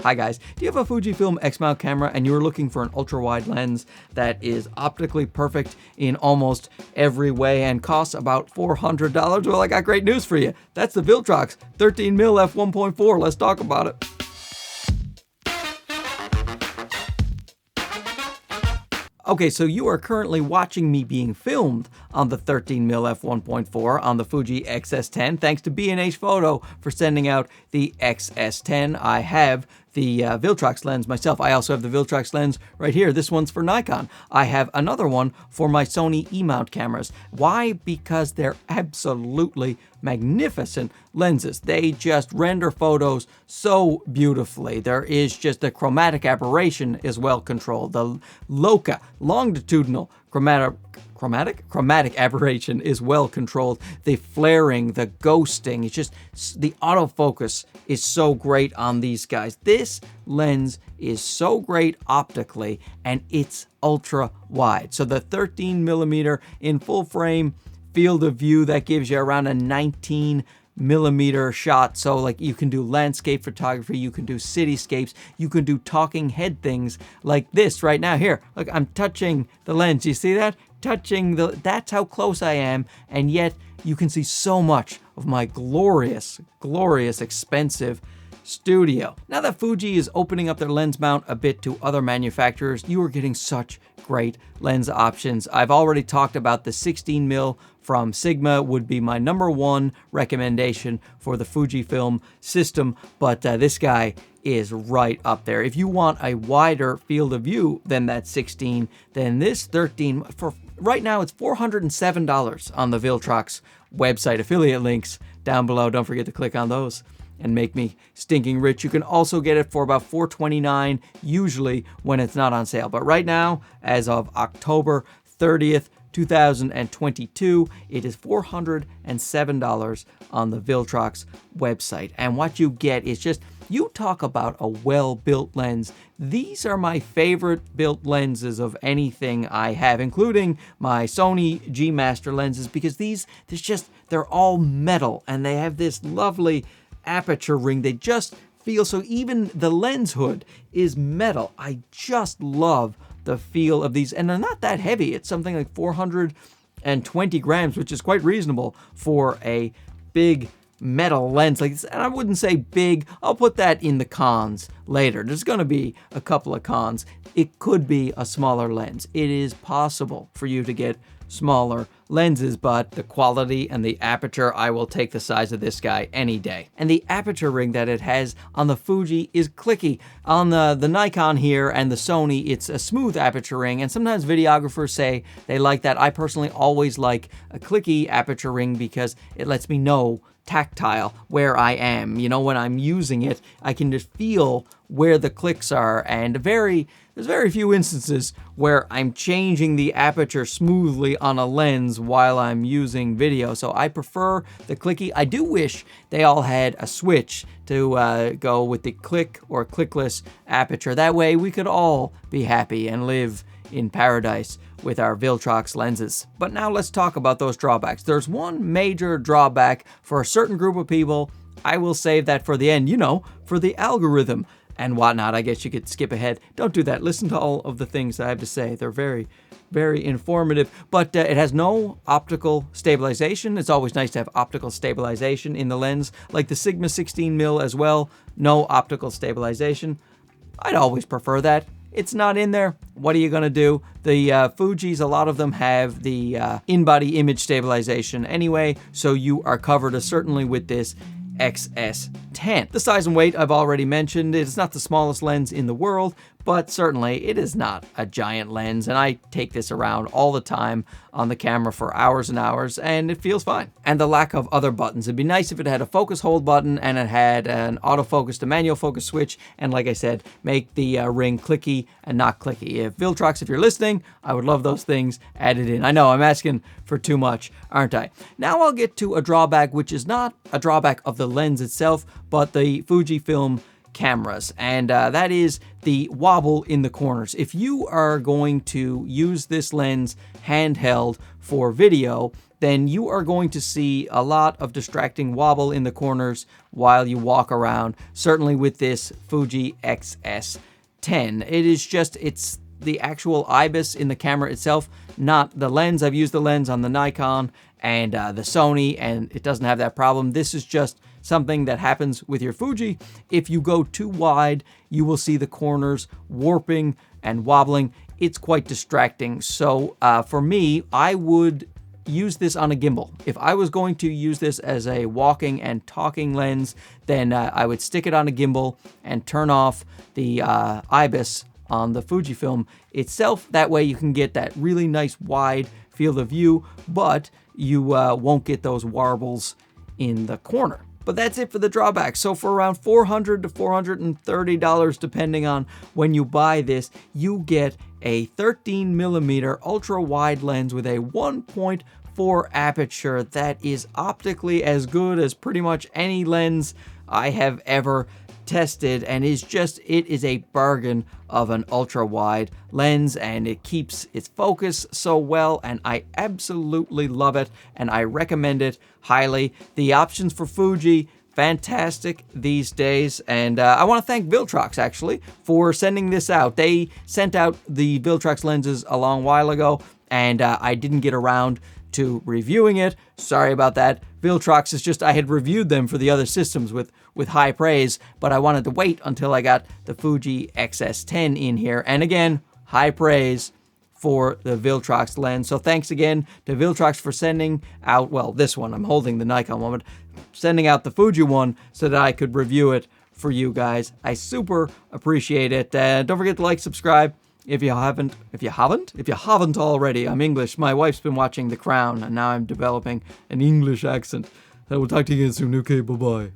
Hi guys, do you have a Fujifilm X-mount camera and you're looking for an ultra-wide lens that is optically perfect in almost every way and costs about $400? Well, I got great news for you. That's the Viltrox 13mm f1.4. Let's talk about it. Okay, so you are currently watching me being filmed on the 13mm f1.4 on the Fuji XS10. Thanks to B&H Photo for sending out the XS10. I have the Viltrox lens myself. I also have the Viltrox lens right here. This one's for Nikon. I have another one for my Sony E-mount cameras. Why? Because they're absolutely magnificent lenses. They just render photos so beautifully. There is just the chromatic aberration is well controlled. The LOCA, longitudinal chromatic aberration is well controlled. The flaring, the ghosting, it's just the autofocus is so great on these guys. This lens is so great optically and it's ultra wide. So the 13mm in full frame field of view, that gives you around a 19mm shot. So like you can do landscape photography, you can do cityscapes, you can do talking head things like this right now. Here, look, I'm touching the lens. You see that? That's how close I am, and yet you can see so much of my glorious, expensive studio. Now that Fuji is opening up their lens mount a bit to other manufacturers, you are getting such great lens options. I've already talked about the 16mm from Sigma would be my #1 recommendation for the Fujifilm system, but this guy is right up there. If you want a wider field of view than that 16, then this 13, for right now it's $407 on the Viltrox website. Affiliate links down below. Don't forget to click on those and make me stinking rich. You can also get it for about $429 usually when it's not on sale. But right now, as of October 30th, 2022, it is $407 on the Viltrox website. And what you get is just, you talk about a well-built lens. These are my favorite built lenses of anything I have, including my Sony G Master lenses, because they're all metal and they have this lovely aperture ring. They just feel, so even the lens hood is metal. I just love the feel of these, and they're not that heavy. It's something like 420 grams, which is quite reasonable for a big metal lens like this. And I wouldn't say big, I'll put that in the cons later. There's going to be a couple of cons. It could be a smaller lens. It is possible for you to get smaller lenses, but the quality and the aperture, I will take the size of this guy any day. And the aperture ring that it has on the Fuji is clicky. On the Nikon here and the Sony, it's a smooth aperture ring, and sometimes videographers say they like that. I personally always like a clicky aperture ring because it lets me know tactile where I am. You know, when I'm using it, I can just feel where the clicks are, and there's very few instances where I'm changing the aperture smoothly on a lens while I'm using video. So I prefer the clicky. I do wish they all had a switch to go with the click or clickless aperture. That way we could all be happy and live in paradise with our Viltrox lenses. But now let's talk about those drawbacks. There's one major drawback for a certain group of people. I will save that for the end, you know, for the algorithm and whatnot. I guess you could skip ahead. Don't do that. Listen to all of the things I have to say. They're very, very informative. But it has no optical stabilization. It's always nice to have optical stabilization in the lens, like the Sigma 16mm as well. No optical stabilization. I'd always prefer that. It's not in there. What are you going to do? The Fujis, a lot of them have the in-body image stabilization anyway, so you are covered, certainly with this XS10. The size and weight I've already mentioned. It's not the smallest lens in the world, but certainly it is not a giant lens, and I take this around all the time on the camera for hours and hours, and it feels fine. And the lack of other buttons. It'd be nice if it had a focus hold button and it had an autofocus to manual focus switch, and like I said, make the ring clicky and not clicky. If Viltrox, if you're listening, I would love those things added in. I know I'm asking for too much, aren't I? Now I'll get to a drawback, which is not a drawback of the lens itself, but the Fujifilm cameras, and that is the wobble in the corners. If you are going to use this lens handheld for video, then you are going to see a lot of distracting wobble in the corners while you walk around, certainly with this Fuji XS10. It is just, it's the actual IBIS in the camera itself, not the lens. I've used the lens on the Nikon and the Sony, and it doesn't have that problem. This is just something that happens with your Fuji. If you go too wide, you will see the corners warping and wobbling. It's quite distracting. So for me, I would use this on a gimbal. If I was going to use this as a walking and talking lens, then I would stick it on a gimbal and turn off the IBIS on the Fujifilm itself. That way you can get that really nice wide field of view, but you won't get those warbles in the corner. But that's it for the drawbacks. So for around $400 to $430, depending on when you buy this, you get a 13mm ultra-wide lens with a 1.4 aperture that is optically as good as pretty much any lens I have ever tested, and is just, it is a bargain of an ultra wide lens, and it keeps its focus so well, and I absolutely love it, and I recommend it highly. The options for Fuji, fantastic these days, and I want to thank Viltrox actually for sending this out. They sent out the Viltrox lenses a long while ago, and I didn't get around to reviewing it. Sorry about that. Viltrox is just, I had reviewed them for the other systems with high praise, but I wanted to wait until I got the Fuji XS10 in here. And again, high praise for the Viltrox lens. So thanks again to Viltrox for sending out, well, this one, I'm holding the Nikon one, but sending out the Fuji one so that I could review it for you guys. I super appreciate it. Don't forget to like, subscribe. If you haven't already, I'm English. My wife's been watching The Crown, and now I'm developing an English accent. I will talk to you again soon. Okay, bye-bye.